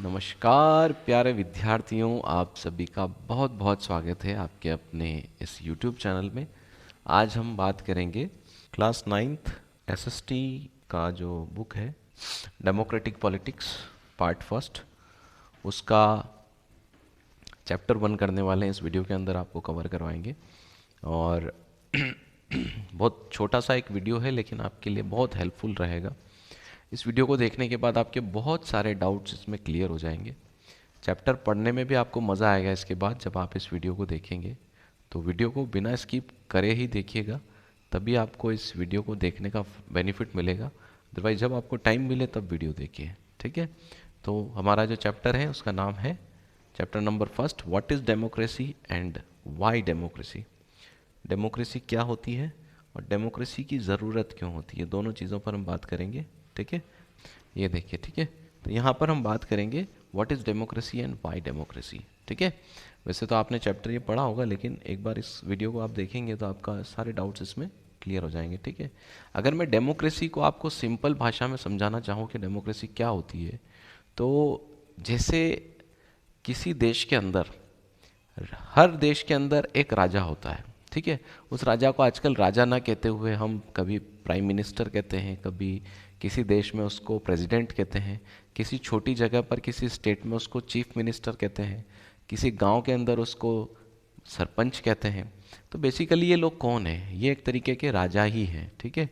नमस्कार प्यारे विद्यार्थियों, आप सभी का बहुत बहुत स्वागत है आपके अपने इस YouTube चैनल में। आज हम बात करेंगे क्लास नाइन्थ एसएसटी का जो बुक है डेमोक्रेटिक पॉलिटिक्स पार्ट फर्स्ट, उसका चैप्टर 1 करने वाले हैं। इस वीडियो के अंदर आपको कवर करवाएंगे और बहुत छोटा सा एक वीडियो है लेकिन आपके लिए बहुत हेल्पफुल रहेगा। इस वीडियो को देखने के बाद आपके बहुत सारे डाउट्स इसमें क्लियर हो जाएंगे। चैप्टर पढ़ने में भी आपको मज़ा आएगा इसके बाद जब आप इस वीडियो को देखेंगे। तो वीडियो को बिना स्किप करे ही देखिएगा, तभी आपको इस वीडियो को देखने का बेनिफिट मिलेगा। अदरवाइज जब आपको टाइम मिले तब वीडियो देखिए, ठीक है। तो हमारा जो चैप्टर है उसका नाम है chapter number first, what is democracy and Y democracy. Democracy क्या होती है और डेमोक्रेसी की ज़रूरत क्यों होती है, दोनों चीज़ों पर हम बात करेंगे, ठीक है। ये देखिए, ठीक है। तो यहाँ पर हम बात करेंगे what is democracy and Y democracy, ठीक है। वैसे तो आपने चैप्टर ये पढ़ा होगा लेकिन एक बार इस वीडियो को आप देखेंगे तो आपका सारे डाउट्स इसमें क्लियर हो जाएंगे, ठीक है। अगर मैं डेमोक्रेसी को आपको सिंपल भाषा में समझाना चाहूँ कि डेमोक्रेसी क्या होती है, तो जैसे किसी देश के अंदर, हर देश के अंदर एक राजा होता है, ठीक है। उस राजा को आजकल राजा ना कहते हुए हम कभी प्राइम मिनिस्टर कहते हैं, कभी किसी देश में उसको प्रेसिडेंट कहते हैं, किसी छोटी जगह पर किसी स्टेट में उसको चीफ मिनिस्टर कहते हैं, किसी गांव के अंदर उसको सरपंच कहते हैं। तो बेसिकली ये लोग कौन है? ये एक तरीके के राजा ही हैं, ठीक है।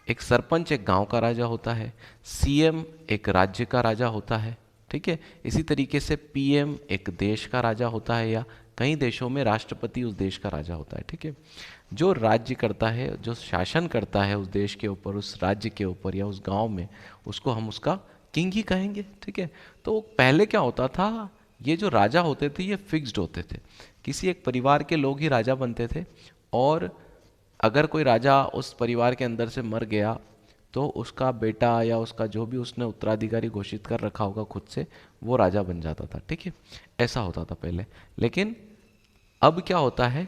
एक सरपंच एक गांव का राजा होता है, सीएम एक राज्य का राजा होता है, ठीक है। इसी तरीके से पीएम एक देश का राजा होता है, या कई देशों में राष्ट्रपति उस देश का राजा होता है, ठीक है। जो राज्य करता है, जो शासन करता है उस देश के ऊपर, उस राज्य के ऊपर या उस गांव में, उसको हम उसका किंग ही कहेंगे, ठीक है। तो पहले क्या होता था, ये जो राजा होते थे ये फिक्स्ड होते थे, किसी एक परिवार के लोग ही राजा बनते थे। और अगर कोई राजा उस परिवार के अंदर से मर गया तो उसका बेटा या उसका जो भी उसने उत्तराधिकारी घोषित कर रखा होगा खुद से, वो राजा बन जाता था, ठीक है। ऐसा होता था पहले। लेकिन अब क्या होता है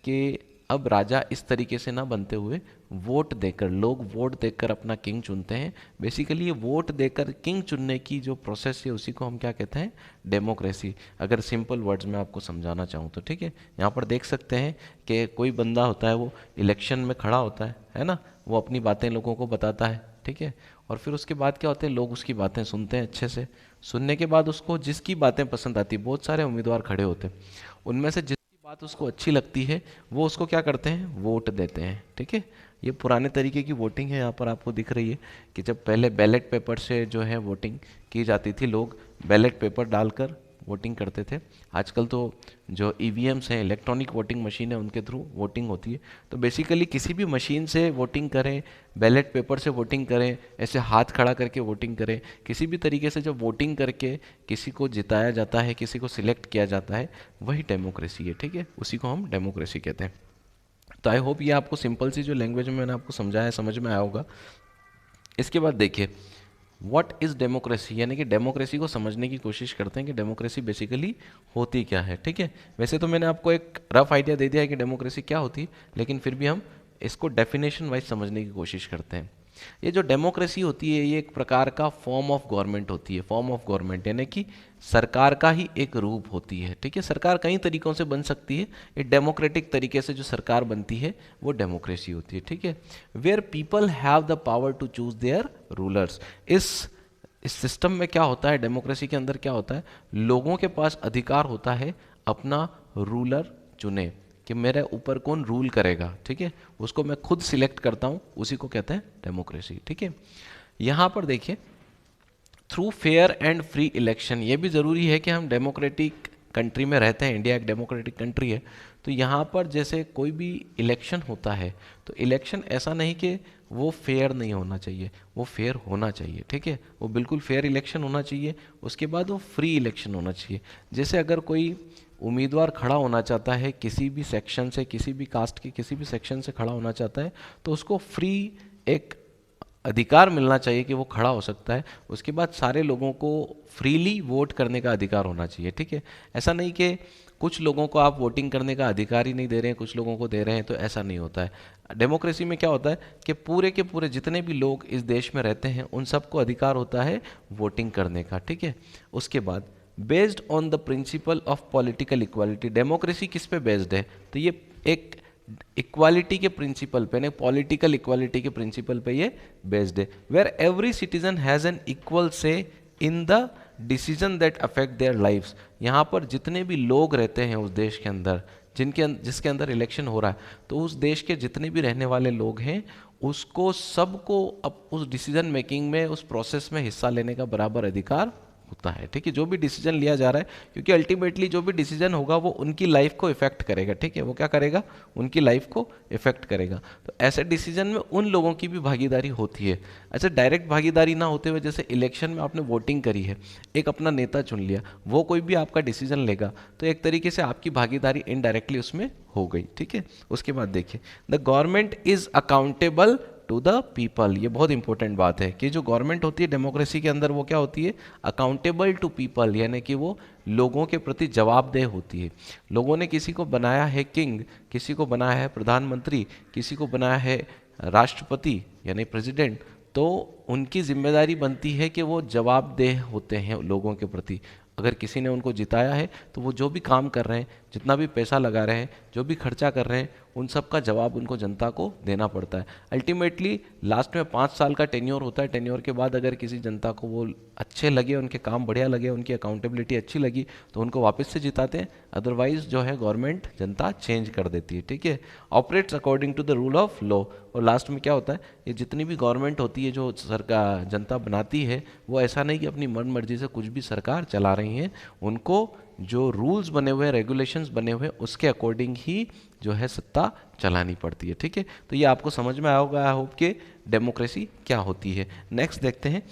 कि अब राजा इस तरीके से ना बनते हुए वोट देकर, लोग वोट देकर अपना किंग चुनते हैं। बेसिकली ये वोट देकर किंग चुनने की जो प्रोसेस है उसी को हम क्या कहते हैं? डेमोक्रेसी। अगर सिंपल वर्ड्स में आपको समझाना चाहूँ तो, ठीक है। यहाँ पर देख सकते हैं कि कोई बंदा होता है, वो इलेक्शन में खड़ा होता है ना, वो अपनी बातें लोगों को बताता है, ठीक है। और फिर उसके बाद क्या होते हैं, लोग उसकी बातें सुनते हैं अच्छे से। सुनने के बाद उसको जिसकी बातें पसंद आती, बहुत सारे उम्मीदवार खड़े होते हैं, उनमें से जिसकी बात उसको अच्छी लगती है वो उसको क्या करते हैं? वोट देते हैं, ठीक है। ये पुराने तरीके की वोटिंग है। यहाँ पर आपको दिख रही है कि जब पहले बैलेट पेपर से जो है वोटिंग की जाती थी, लोग बैलेट पेपर डालकर वोटिंग करते थे। आजकल तो जो ईवीएम्स हैं, इलेक्ट्रॉनिक वोटिंग मशीन है, उनके थ्रू वोटिंग होती है। तो बेसिकली किसी भी मशीन से वोटिंग करें, बैलेट पेपर से वोटिंग करें, ऐसे हाथ खड़ा करके वोटिंग करें, किसी भी तरीके से जब वोटिंग करके किसी को जिताया जाता है, किसी को सिलेक्ट किया जाता है, वही डेमोक्रेसी है, ठीक है। उसी को हम डेमोक्रेसी कहते हैं। तो आई होप ये आपको सिंपल सी जो लैंग्वेज में मैंने आपको समझाया समझ में आया होगा। इसके बाद देखिए व्हाट इज़ डेमोक्रेसी, यानी कि डेमोक्रेसी को समझने की कोशिश करते हैं कि डेमोक्रेसी बेसिकली होती क्या है, ठीक है। वैसे तो मैंने आपको एक रफ आइडिया दे दिया है कि डेमोक्रेसी क्या होती है, लेकिन फिर भी हम इसको डेफिनेशन वाइज समझने की कोशिश करते हैं। ये जो डेमोक्रेसी होती है ये एक प्रकार का फॉर्म ऑफ गवर्नमेंट होती है। फॉर्म ऑफ गवर्नमेंट यानी कि सरकार का ही एक रूप होती है, ठीक है। सरकार कई तरीकों से बन सकती है, ये डेमोक्रेटिक तरीके से जो सरकार बनती है वो डेमोक्रेसी होती है, ठीक है। Where people have the power to choose their rulers. इस सिस्टम में क्या होता है, डेमोक्रेसी के अंदर क्या होता है, लोगों के पास अधिकार होता है अपना रूलर चुने, कि मेरे ऊपर कौन रूल करेगा, ठीक है। उसको मैं खुद सिलेक्ट करता हूँ, उसी को कहते हैं डेमोक्रेसी, ठीक है। यहाँ पर देखिए through fair and free election, ये भी ज़रूरी है कि हम डेमोक्रेटिक कंट्री में रहते हैं, इंडिया एक डेमोक्रेटिक कंट्री है। तो यहाँ पर जैसे कोई भी इलेक्शन होता है तो इलेक्शन ऐसा नहीं कि वो फेयर नहीं होना चाहिए, वो फेयर होना चाहिए, ठीक है। वो बिल्कुल फेयर इलेक्शन होना चाहिए। उसके बाद वो फ्री इलेक्शन होना चाहिए। जैसे अगर कोई उम्मीदवार खड़ा होना चाहता है किसी भी सेक्शन से, किसी भी कास्ट के किसी भी सेक्शन से खड़ा होना चाहता है, तो उसको फ्री एक अधिकार मिलना चाहिए कि वो खड़ा हो सकता है। उसके बाद सारे लोगों को फ्रीली वोट करने का अधिकार होना चाहिए, ठीक है। ऐसा नहीं कि कुछ लोगों को आप वोटिंग करने का अधिकार ही नहीं दे रहे हैं, कुछ लोगों को दे रहे हैं, तो ऐसा नहीं होता है। डेमोक्रेसी में क्या होता है कि पूरे के पूरे जितने भी लोग इस देश में रहते हैं उन सबको अधिकार होता है वोटिंग करने का, ठीक है। उसके बाद based on the principle of political equality, democracy किस पे बेस्ड है, तो ये एक इक्वालिटी के प्रिंसिपल पे, पॉलिटिकल इक्वालिटी के प्रिंसिपल पे ये बेस्ड है, where every citizen has an equal say in the decision that affect their lifes. यहाँ पर जितने भी लोग रहते हैं उस देश के अंदर, जिसके अंदर इलेक्शन हो रहा है, तो उस देश के जितने भी रहने वाले लोग हैं उसको सबको अब उस डिसीजन मेकिंग में, उस प्रोसेस में हिस्सा लेने का बराबर अधिकार होता है, ठीक है। जो भी डिसीजन लिया जा रहा है, क्योंकि अल्टीमेटली जो भी डिसीजन होगा वो उनकी लाइफ को इफेक्ट करेगा, ठीक है। वो क्या करेगा, उनकी लाइफ को इफेक्ट करेगा। तो ऐसे डिसीजन में उन लोगों की भी भागीदारी होती है। ऐसे डायरेक्ट भागीदारी ना होते हुए, जैसे इलेक्शन में आपने वोटिंग करी है, एक अपना नेता चुन लिया, वो कोई भी आपका डिसीजन लेगा, तो एक तरीके से आपकी भागीदारी इनडायरेक्टली उसमें हो गई, ठीक है। उसके बाद देखिए, the government is accountable to the people. ये बहुत इंपॉर्टेंट बात है कि जो गवर्नमेंट होती है डेमोक्रेसी के अंदर, वो क्या होती है, अकाउंटेबल टू पीपल, यानी कि वो लोगों के प्रति जवाबदेह होती है। लोगों ने किसी को बनाया है किंग, किसी को बनाया है प्रधानमंत्री, किसी को बनाया है राष्ट्रपति यानी प्रेसिडेंट, तो उनकी जिम्मेदारी बनती है कि वो जवाबदेह होते हैं लोगों के प्रति। अगर किसी ने उनको जिताया है तो वो जो भी काम कर रहे हैं, जितना भी पैसा लगा रहे हैं, जो भी खर्चा कर रहे हैं, उन सब का जवाब उनको जनता को देना पड़ता है। अल्टीमेटली लास्ट में 5 साल का टेन्योर होता है। टेन्योर के बाद अगर किसी जनता को वो अच्छे लगे, उनके काम बढ़िया लगे, उनकी अकाउंटेबिलिटी अच्छी लगी, तो उनको वापस से जिताते हैं। अदरवाइज जो है गवर्नमेंट, जनता चेंज कर देती है, ठीक है। Operates according to the rule of law. और लास्ट में क्या होता है, ये जितनी भी गवर्नमेंट होती है जो सरकार जनता बनाती है, वो ऐसा नहीं कि अपनी मन मर्जी से कुछ भी सरकार चला रही है, उनको जो रूल्स बने हुए हैं, रेगुलेशंस बने हुए हैं, उसके अकॉर्डिंग ही जो है सत्ता चलानी पड़ती है, ठीक है। तो ये आपको समझ में आया होगा, आई होप कि डेमोक्रेसी क्या होती है। नेक्स्ट देखते हैं।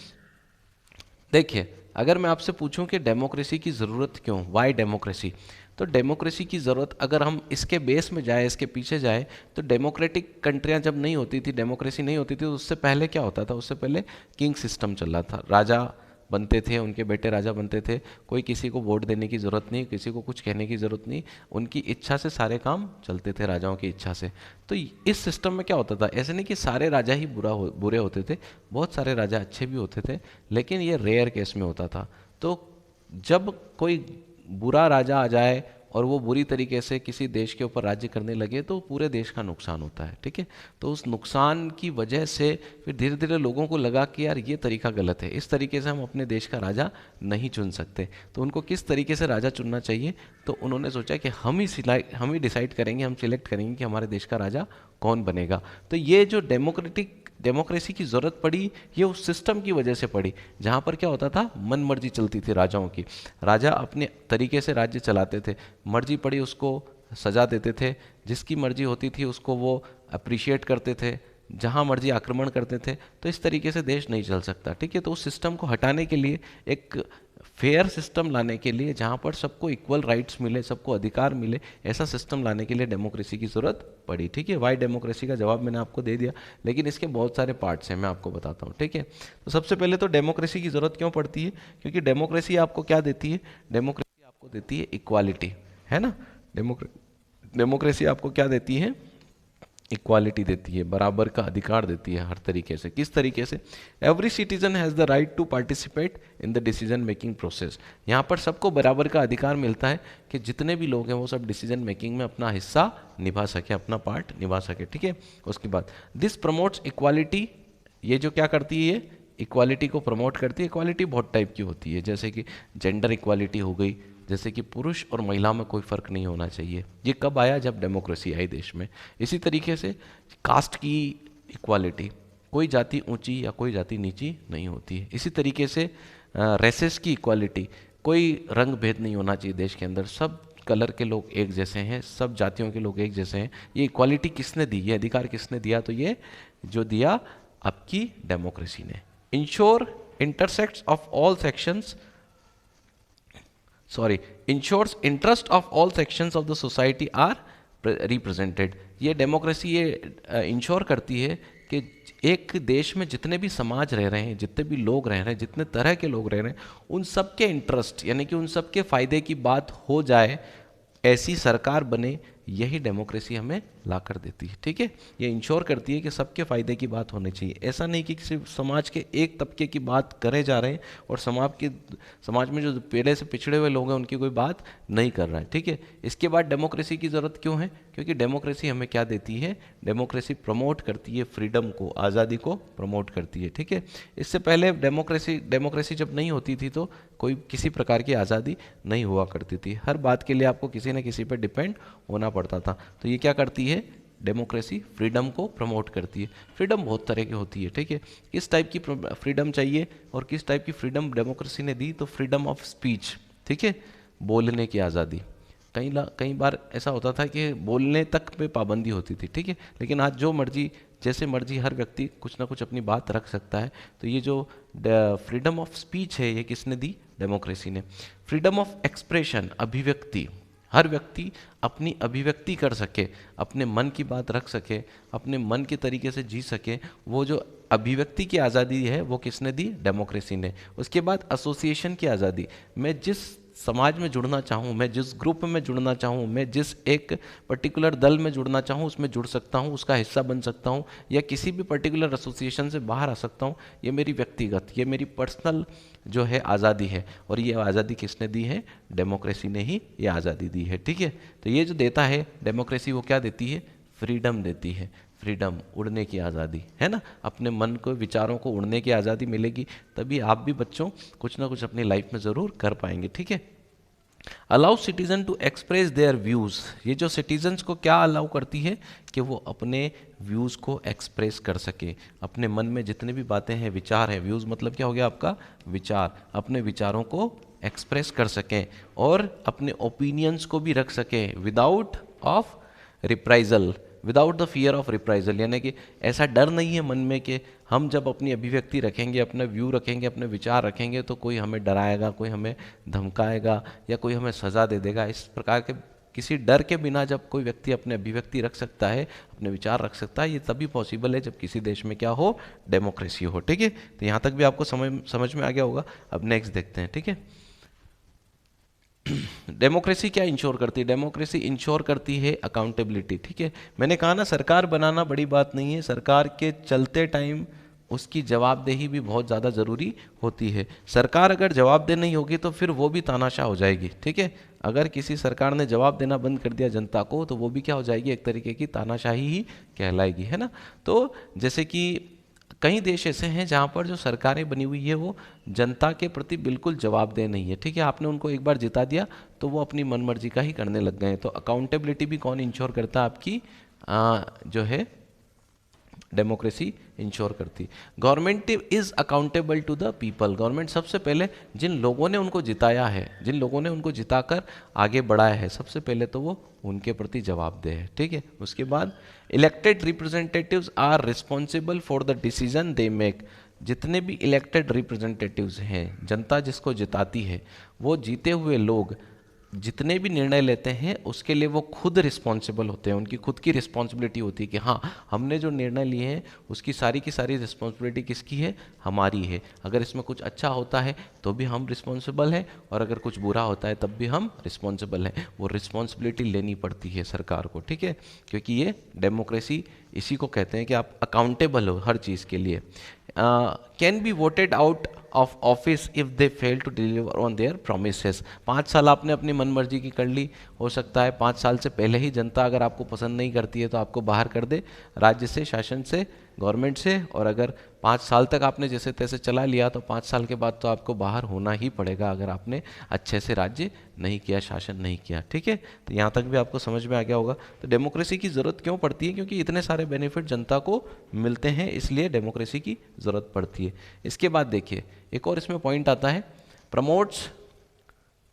देखिए, अगर मैं आपसे पूछूं कि डेमोक्रेसी की ज़रूरत क्यों, वाई डेमोक्रेसी, तो डेमोक्रेसी की ज़रूरत अगर हम इसके बेस में जाए, इसके पीछे जाए, तो डेमोक्रेटिक कंट्रियां जब नहीं होती थी, डेमोक्रेसी नहीं होती थी, तो उससे पहले क्या होता था, उससे पहले किंग सिस्टम चल रहा था। राजा बनते थे, उनके बेटे राजा बनते थे, कोई किसी को वोट देने की ज़रूरत नहीं, किसी को कुछ कहने की ज़रूरत नहीं, उनकी इच्छा से सारे काम चलते थे, राजाओं की इच्छा से। तो इस सिस्टम में क्या होता था, ऐसे नहीं कि सारे राजा ही बुरे होते थे, बहुत सारे राजा अच्छे भी होते थे, लेकिन ये रेयर केस में होता था। तो जब कोई बुरा राजा आ जाए और वो बुरी तरीके से किसी देश के ऊपर राज्य करने लगे, तो पूरे देश का नुकसान होता है, ठीक है। तो उस नुकसान की वजह से फिर धीरे धीरे लोगों को लगा कि यार ये तरीका गलत है, इस तरीके से हम अपने देश का राजा नहीं चुन सकते। तो उनको किस तरीके से राजा चुनना चाहिए, तो उन्होंने सोचा कि हम ही डिसाइड करेंगे, हम सिलेक्ट करेंगे कि हमारे देश का राजा कौन बनेगा। तो ये जो डेमोक्रेसी की ज़रूरत पड़ी, ये उस सिस्टम की वजह से पड़ी जहाँ पर क्या होता था, मन मर्जी चलती थी राजाओं की। राजा अपने तरीके से राज्य चलाते थे, मर्जी पड़ी उसको सजा देते थे, जिसकी मर्जी होती थी उसको वो अप्रिशिएट करते थे, जहाँ मर्जी आक्रमण करते थे। तो इस तरीके से देश नहीं चल सकता, ठीक है। तो उस सिस्टम को हटाने के लिए, एक फेयर सिस्टम लाने के लिए, जहाँ पर सबको इक्वल राइट्स मिले, सबको अधिकार मिले, ऐसा सिस्टम लाने के लिए डेमोक्रेसी की ज़रूरत पड़ी, ठीक है। वाई डेमोक्रेसी का जवाब मैंने आपको दे दिया, लेकिन इसके बहुत सारे पार्ट्स हैं, मैं आपको बताता हूँ, ठीक है। तो सबसे पहले तो डेमोक्रेसी की ज़रूरत क्यों पड़ती है, क्योंकि डेमोक्रेसी आपको क्या देती है, डेमोक्रेसी आपको देती है इक्वालिटी, है ना। डेमोक्रेसी आपको क्या देती है, इक्वालिटी देती है, बराबर का अधिकार देती है हर तरीके से। किस तरीके से, every citizen has the right to participate in the decision making process. यहाँ पर सबको बराबर का अधिकार मिलता है कि जितने भी लोग हैं वो सब डिसीजन मेकिंग में अपना हिस्सा निभा सके, अपना पार्ट निभा सके, ठीक है। उसके बाद दिस प्रमोट्स इक्वालिटी, ये जो क्या करती है, इक्वालिटी को प्रमोट करती है। इक्वालिटी बहुत टाइप की होती है, जैसे कि जेंडर इक्वालिटी हो गई, जैसे कि पुरुष और महिला में कोई फ़र्क नहीं होना चाहिए। ये कब आया, जब डेमोक्रेसी आई देश में। इसी तरीके से कास्ट की इक्वालिटी, कोई जाति ऊंची या कोई जाति नीची नहीं होती है। इसी तरीके से रेसेस की इक्वालिटी, कोई रंग भेद नहीं होना चाहिए देश के अंदर, सब कलर के लोग एक जैसे हैं, सब जातियों के लोग एक जैसे हैं। ये इक्वालिटी किसने दी, ये अधिकार किसने दिया, तो ये जो दिया आपकी डेमोक्रेसी ने। Ensure intersects of all sections, ensures interest of all sections of the society are represented। ये डेमोक्रेसी ये इंश्योर करती है कि एक देश में जितने भी समाज रह रहे हैं, जितने भी लोग रह रहे हैं, जितने तरह के लोग रह रहे हैं, उन सब के इंटरेस्ट यानी कि उन सब के फायदे की बात हो जाए, ऐसी सरकार बने, यही डेमोक्रेसी हमें ला कर देती है। ठीक है, ये इंश्योर करती है कि सबके फायदे की बात होनी चाहिए। ऐसा नहीं कि सिर्फ समाज के एक तबके की बात करे जा रहे हैं और समाज में जो पहले से पिछड़े हुए लोग हैं उनकी कोई बात नहीं कर रहा है। ठीक है, इसके बाद डेमोक्रेसी की ज़रूरत क्यों है? क्योंकि डेमोक्रेसी हमें क्या देती है? डेमोक्रेसी प्रमोट करती है फ्रीडम को, आज़ादी को प्रमोट करती है। ठीक है, इससे पहले डेमोक्रेसी जब नहीं होती थी तो कोई किसी प्रकार की आज़ादी नहीं हुआ करती थी। हर बात के लिए आपको किसी न किसी पर डिपेंड होना पड़ता था। तो ये क्या करती है? डेमोक्रेसी फ्रीडम को प्रमोट करती है। फ्रीडम बहुत तरह की होती है। ठीक है, किस टाइप की फ्रीडम चाहिए और किस टाइप की फ्रीडम डेमोक्रेसी ने दी? तो फ्रीडम ऑफ स्पीच, ठीक है, बोलने की आज़ादी। कई बार ऐसा होता था कि बोलने तक पे पाबंदी होती थी। ठीक है, लेकिन आज जो मर्जी, जैसे मर्जी हर व्यक्ति कुछ ना कुछ अपनी बात रख सकता है। तो ये जो फ्रीडम ऑफ स्पीच है, ये किसने दी? डेमोक्रेसी ने। फ्रीडम ऑफ एक्सप्रेशन, अभिव्यक्ति, हर व्यक्ति अपनी अभिव्यक्ति कर सके, अपने मन की बात रख सके, अपने मन के तरीके से जी सके, वो जो अभिव्यक्ति की आज़ादी है वो किसने दी? डेमोक्रेसी ने। उसके बाद एसोसिएशन की आज़ादी, मैं जिस समाज में जुड़ना चाहूँ, मैं जिस ग्रुप में जुड़ना चाहूँ, मैं जिस एक पर्टिकुलर दल में जुड़ना चाहूँ उसमें जुड़ सकता हूँ, उसका हिस्सा बन सकता हूँ, या किसी भी पर्टिकुलर एसोसिएशन से बाहर आ सकता हूँ। ये मेरी व्यक्तिगत, ये मेरी पर्सनल जो है आज़ादी है, और ये आज़ादी किसने दी है? डेमोक्रेसी ने ही ये आज़ादी दी है। ठीक है, तो ये जो देता है डेमोक्रेसी, वो क्या देती है? फ्रीडम देती है। फ्रीडम, उड़ने की आज़ादी, है ना? अपने मन को, विचारों को उड़ने की आज़ादी मिलेगी, तभी आप भी बच्चों कुछ ना कुछ अपनी लाइफ में ज़रूर कर पाएंगे। ठीक है, allow citizen to express their views, ये जो सिटीजन्स को क्या अलाउ करती है? कि वो अपने व्यूज़ को एक्सप्रेस कर सके, अपने मन में जितनी भी बातें हैं, विचार हैं, व्यूज़ मतलब क्या हो गया आपका? विचार, अपने विचारों को एक्सप्रेस कर सकें और अपने ओपिनियंस को भी रख सकें without of reprisal, without the fear of reprisal, यानी कि ऐसा डर नहीं है मन में कि हम जब अपनी अभिव्यक्ति रखेंगे, अपना व्यू रखेंगे, अपने विचार रखेंगे तो कोई हमें डराएगा, कोई हमें धमकाएगा या कोई हमें सज़ा दे देगा। इस प्रकार के किसी डर के बिना जब कोई व्यक्ति अपने अभिव्यक्ति रख सकता है, अपने विचार रख सकता है, ये तभी पॉसिबल है जब किसी देश में क्या हो? डेमोक्रेसी हो। ठीक है, तो यहाँ तक भी आपको समझ में आ गया होगा। अब नेक्स्ट देखते हैं। ठीक है, डेमोक्रेसी क्या इंश्योर करती है? डेमोक्रेसी इंश्योर करती है अकाउंटेबिलिटी। ठीक है, मैंने कहा ना, सरकार बनाना बड़ी बात नहीं है, सरकार के चलते टाइम उसकी जवाबदेही भी बहुत ज़्यादा ज़रूरी होती है। सरकार अगर जवाबदेह नहीं होगी तो फिर वो भी तानाशाह हो जाएगी। ठीक है, अगर किसी सरकार ने जवाब देना बंद कर दिया जनता को तो वो भी क्या हो जाएगी? एक तरीके की तानाशाही ही कहलाएगी, है ना? तो जैसे कि कई देश ऐसे हैं जहाँ पर जो सरकारें बनी हुई है वो जनता के प्रति बिल्कुल जवाबदेह नहीं है। ठीक है, आपने उनको एक बार जिता दिया तो वो अपनी मनमर्जी का ही करने लग गए हैं। तो अकाउंटेबिलिटी भी कौन इंश्योर करता है? आपकी जो है डेमोक्रेसी इंश्योर करती। Government is accountable to the people, government सबसे पहले जिन लोगों ने उनको जिताया है, जिन लोगों ने उनको जिताकर आगे बढ़ाया है, सबसे पहले तो वो उनके प्रति जवाबदेह है। ठीक है, उसके बाद elected representatives are responsible for the decision they make, जितने भी इलेक्टेड रिप्रेजेंटेटिव्स हैं, जनता जिसको जिताती है, वो जीते हुए लोग जितने भी निर्णय लेते हैं उसके लिए वो खुद रिस्पॉन्सिबल होते हैं, उनकी खुद की रिस्पॉन्सिबिलिटी होती है कि हाँ, हमने जो निर्णय लिए हैं उसकी सारी की सारी रिस्पॉन्सिबिलिटी किसकी है? हमारी है। अगर इसमें कुछ अच्छा होता है तो भी हम रिस्पॉन्सिबल हैं, और अगर कुछ बुरा होता है तब भी हम रिस्पॉन्सिबल हैं। वो रिस्पॉन्सिबिलिटी लेनी पड़ती है सरकार को। ठीक है, क्योंकि ये डेमोक्रेसी इसी को कहते हैं कि आप अकाउंटेबल हो हर चीज़ के लिए। Can be voted out of office if they fail to deliver on their promises, 5 साल आपने अपनी मनमर्जी की कर ली, हो सकता है 5 साल से पहले ही जनता अगर आपको पसंद नहीं करती है तो आपको बाहर कर दे राज्य से, शासन से, गवर्नमेंट से, और अगर 5 साल तक आपने जैसे तैसे चला लिया तो 5 साल के बाद तो आपको बाहर होना ही पड़ेगा अगर आपने अच्छे से राज्य नहीं किया, शासन नहीं किया। ठीक है, तो यहाँ तक भी आपको समझ में आ गया होगा। तो डेमोक्रेसी की ज़रूरत क्यों पड़ती है? क्योंकि इतने सारे बेनिफिट जनता को मिलते हैं, इसलिए डेमोक्रेसी की ज़रूरत पड़ती है। इसके बाद देखिए एक और इसमें पॉइंट आता है, प्रमोट्स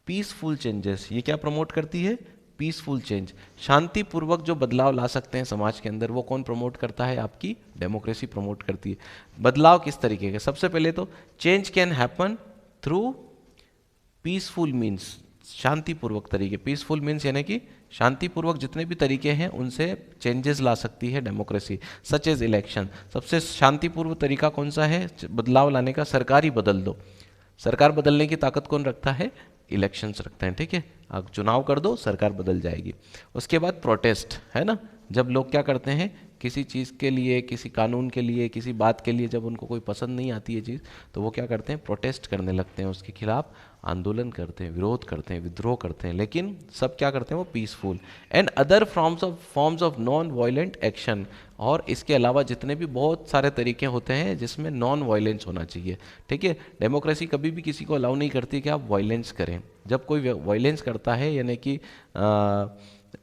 पीसफुल चेंजेस। ये क्या प्रमोट करती है? पीसफुल चेंज, शांतिपूर्वक जो बदलाव ला सकते हैं समाज के अंदर, वो कौन प्रमोट करता है? आपकी डेमोक्रेसी प्रमोट करती है। बदलाव किस तरीके के? सबसे पहले तो change can happen through peaceful means, शांतिपूर्वक तरीके, पीसफुल मीन्स यानी कि शांतिपूर्वक जितने भी तरीके हैं उनसे चेंजेस ला सकती है डेमोक्रेसी, सच एज इलेक्शन। सबसे शांतिपूर्व तरीका कौन सा है बदलाव लाने का? सरकार ही बदल दो। सरकार बदलने की ताकत कौन रखता है? इलेक्शंस रखते हैं, ठीक है। आप चुनाव कर दो, सरकार बदल जाएगी। उसके बाद प्रोटेस्ट, है ना, जब लोग क्या करते हैं किसी चीज़ के लिए, किसी कानून के लिए, किसी बात के लिए, जब उनको कोई पसंद नहीं आती है चीज़, तो वो क्या करते हैं? प्रोटेस्ट करने लगते हैं, उसके खिलाफ आंदोलन करते हैं, विरोध करते हैं, विद्रोह करते हैं, लेकिन सब क्या करते हैं? वो peaceful and other forms of non violent action. और इसके अलावा जितने भी बहुत सारे तरीके होते हैं जिसमें नॉन वायलेंस होना चाहिए, ठीक है। डेमोक्रेसी कभी भी किसी को अलाउ नहीं करती कि आप वायलेंस करें। जब कोई वायलेंस करता है, यानी कि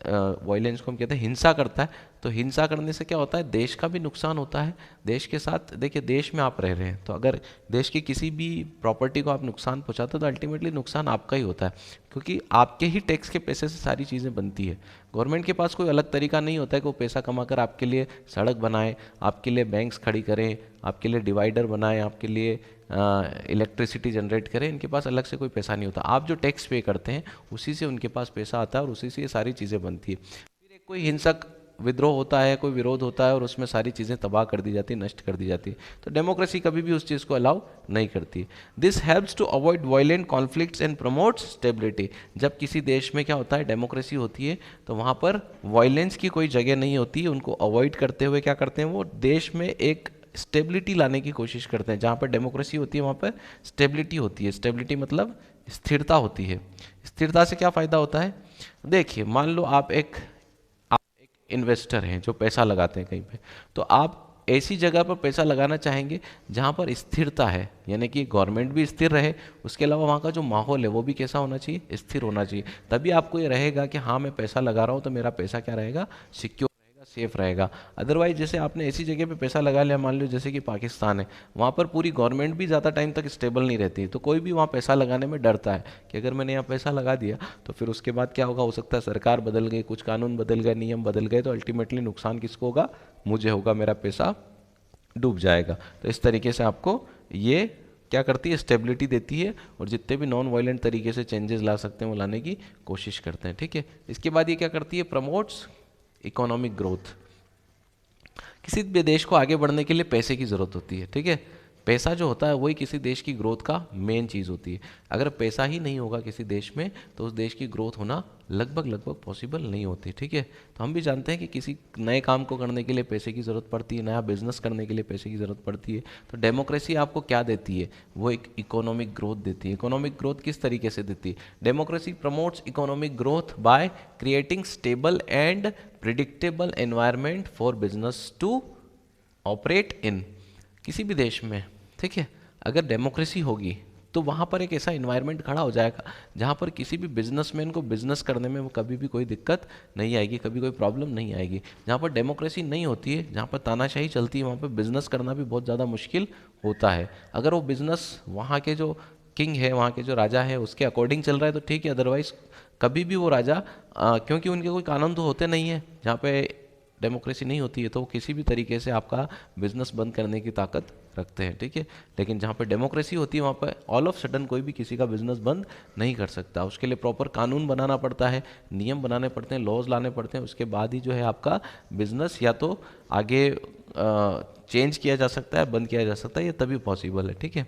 वायलेंस को हम कहते हैं हिंसा करता है, तो हिंसा करने से क्या होता है? देश का भी नुकसान होता है। देश के साथ देखिए, देश में आप रह रहे हैं, तो अगर देश की किसी भी प्रॉपर्टी को आप नुकसान पहुंचाते हो तो अल्टीमेटली नुकसान आपका ही होता है, क्योंकि आपके ही टैक्स के पैसे से सारी चीज़ें बनती है। गवर्नमेंट के पास कोई अलग तरीका नहीं होता है कि वो पैसा कमाकर आपके लिए सड़क बनाए, आपके लिए बैंक्स खड़ी करें, आपके लिए डिवाइडर बनाए, आपके लिए इलेक्ट्रिसिटी जनरेट करें। इनके पास अलग से कोई पैसा नहीं होता। आप जो टैक्स पे करते हैं उसी से उनके पास पैसा आता है और उसी से ये सारी चीज़ें बनती है। फिर एक कोई हिंसक विद्रोह होता है, कोई विरोध होता है और उसमें सारी चीज़ें तबाह कर दी जाती है, नष्ट कर दी जाती है। तो डेमोक्रेसी कभी भी उस चीज़ को अलाउ नहीं करती। This helps to avoid violent conflicts and promotes stability. जब किसी देश में क्या होता है, डेमोक्रेसी होती है, तो वहाँ पर वायलेंस की कोई जगह नहीं होती है। उनको अवॉइड करते हुए क्या करते हैं? वो देश में एक स्टेबिलिटी लाने की कोशिश करते हैं। जहाँ पर डेमोक्रेसी होती है वहाँ पर स्टेबिलिटी होती है। स्टेबिलिटी मतलब स्थिरता होती है। स्थिरता से क्या फ़ायदा होता है? देखिए, मान लो आप एक इन्वेस्टर हैं जो पैसा लगाते हैं कहीं पे, तो आप ऐसी जगह पर पैसा लगाना चाहेंगे जहाँ पर स्थिरता है, यानी कि गवर्नमेंट भी स्थिर रहे, उसके अलावा वहाँ का जो माहौल है वो भी कैसा होना चाहिए? स्थिर होना चाहिए। तभी आपको ये रहेगा कि हाँ, मैं पैसा लगा रहा हूँ तो मेरा पैसा क्या रहेगा? सिक्योर, सेफ रहेगा। अदरवाइज जैसे आपने ऐसी जगह पे पैसा लगा लिया, मान लो जैसे कि पाकिस्तान है, वहाँ पर पूरी गवर्नमेंट भी ज़्यादा टाइम तक स्टेबल नहीं रहती, तो कोई भी वहाँ पैसा लगाने में डरता है कि अगर मैंने यहाँ पैसा लगा दिया तो फिर उसके बाद क्या होगा? हो सकता है सरकार बदल गई, कुछ कानून बदल गए, नियम बदल गए, तो अल्टीमेटली नुकसान किसको होगा? मुझे होगा, मेरा पैसा डूब जाएगा। तो इस तरीके से आपको ये क्या करती है? स्टेबिलिटी देती है, और जितने भी नॉन वायलेंट तरीके से चेंजेस ला सकते हैं वो लाने की कोशिश करते हैं, ठीक है। इसके बाद ये क्या करती है? Promotes economic growth. किसी भी देश को आगे बढ़ने के लिए पैसे की ज़रूरत होती है, ठीक है। पैसा जो होता है वही किसी देश की ग्रोथ का मेन चीज़ होती है। अगर पैसा ही नहीं होगा किसी देश में तो उस देश की ग्रोथ होना लगभग पॉसिबल नहीं होती, ठीक है। तो हम भी जानते हैं कि किसी नए काम को करने के लिए पैसे की ज़रूरत पड़ती है, नया बिजनेस करने के लिए पैसे की ज़रूरत पड़ती है। तो डेमोक्रेसी आपको क्या देती है? वो एक इकोनॉमिक ग्रोथ देती है। इकोनॉमिक ग्रोथ किस तरीके से देती है? Democracy promotes economic growth by creating stable and predictable environment for business to operate in. किसी भी देश में, ठीक है, अगर डेमोक्रेसी होगी तो वहाँ पर एक ऐसा इन्वायरमेंट खड़ा हो जाएगा जहाँ पर किसी भी बिजनेसमैन को बिजनेस करने में कभी भी कोई दिक्कत नहीं आएगी, कभी कोई प्रॉब्लम नहीं आएगी। जहाँ पर डेमोक्रेसी नहीं होती है, जहाँ पर तानाशाही चलती है, वहाँ पर बिजनेस करना भी बहुत ज़्यादा मुश्किल होता है। अगर वो बिजनेस वहाँ के जो किंग है, वहाँ के जो राजा है, उसके अकॉर्डिंग चल रहा है तो ठीक है, अदरवाइज कभी भी वो राजा क्योंकि उनके कोई कानून तो होते नहीं है, जहाँ पे डेमोक्रेसी नहीं होती है, तो वो किसी भी तरीके से आपका बिजनेस बंद करने की ताकत रखते हैं, ठीक है। लेकिन जहाँ पे डेमोक्रेसी होती है वहाँ पर ऑल ऑफ सडन कोई भी किसी का बिजनेस बंद नहीं कर सकता। उसके लिए प्रॉपर कानून बनाना पड़ता है, नियम बनाने पड़ते हैं, लॉज लाने पड़ते हैं, उसके बाद ही जो है आपका बिजनेस या तो आगे चेंज किया जा सकता है, बंद किया जा सकता है, ये तभी पॉसिबल है, ठीक है।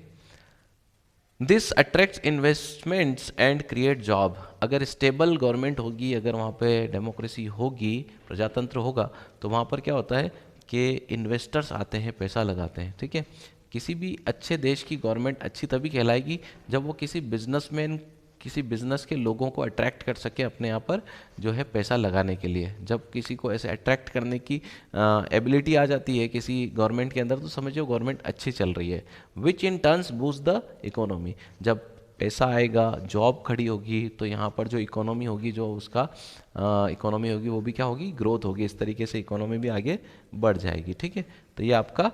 This attracts investments and create job. अगर स्टेबल गवर्नमेंट होगी, अगर वहाँ पे डेमोक्रेसी होगी, प्रजातंत्र होगा, तो वहाँ पर क्या होता है कि इन्वेस्टर्स आते हैं, पैसा लगाते हैं, ठीक है। किसी भी अच्छे देश की गवर्नमेंट अच्छी तभी कहलाएगी जब वो किसी बिजनेसमैन, किसी बिजनेस के लोगों को अट्रैक्ट कर सके अपने यहाँ पर जो है पैसा लगाने के लिए। जब किसी को ऐसे अट्रैक्ट करने की एबिलिटी आ जाती है किसी गवर्नमेंट के अंदर, तो समझिए गवर्नमेंट अच्छी चल रही है। Which in turns boost the economy. जब पैसा आएगा, जॉब खड़ी होगी, तो यहाँ पर जो इकोनॉमी होगी, जो उसका इकोनॉमी होगी, वो भी क्या होगी? ग्रोथ होगी। इस तरीके से इकोनॉमी भी आगे बढ़ जाएगी, ठीक है। तो ये आपका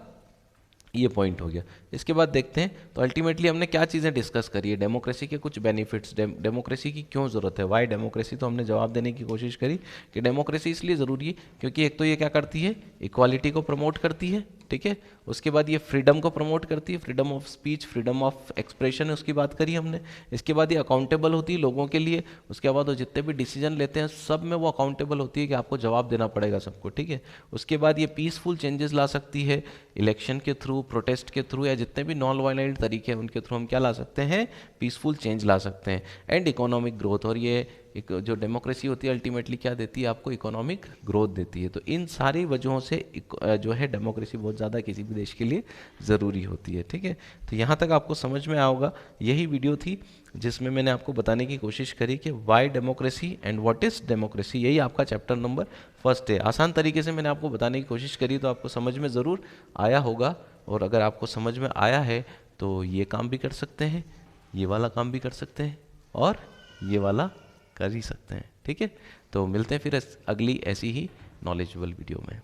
ये पॉइंट हो गया। इसके बाद देखते हैं तो अल्टीमेटली हमने क्या चीज़ें डिस्कस करी है। डेमोक्रेसी के कुछ बेनिफिट्स, डेमोक्रेसी की क्यों ज़रूरत है, वाई डेमोक्रेसी, तो हमने जवाब देने की कोशिश करी कि डेमोक्रेसी इसलिए ज़रूरी है क्योंकि एक तो ये क्या करती है? इक्वालिटी को प्रमोट करती है, ठीक है। उसके बाद ये फ्रीडम को प्रमोट करती है, freedom of speech, freedom of expression है, उसकी बात करी हमने। इसके बाद ये अकाउंटेबल होती है लोगों के लिए। उसके बाद वो जितने भी डिसीजन लेते हैं सब में वो अकाउंटेबल होती है कि आपको जवाब देना पड़ेगा सबको, ठीक है। उसके बाद ये पीसफुल चेंजेस ला सकती है इलेक्शन के थ्रू, प्रोटेस्ट के थ्रू, या जितने भी नॉन वायलेंट तरीके हैं उनके थ्रू हम क्या ला सकते हैं, पीसफुल चेंज ला सकते हैं। एंड इकोनॉमिक ग्रोथ, और ये एक जो डेमोक्रेसी होती है अल्टीमेटली क्या देती है आपको, इकोनॉमिक ग्रोथ देती है। तो इन सारी वजहों से जो है डेमोक्रेसी बहुत ज़्यादा किसी भी देश के लिए ज़रूरी होती है, ठीक है। तो यहाँ तक आपको समझ में आया होगा। यही वीडियो थी जिसमें मैंने आपको बताने की कोशिश करी कि Y democracy and what is democracy, यही आपका चैप्टर नंबर फर्स्ट है। आसान तरीके से मैंने आपको बताने की कोशिश करी, तो आपको समझ में ज़रूर आया होगा। और अगर आपको समझ में आया है तो ये काम भी कर सकते हैं, ये वाला काम भी कर सकते हैं, और ये वाला कर ही सकते हैं, ठीक है। तो मिलते हैं फिर अगली ऐसी ही नॉलेजेबल वीडियो में।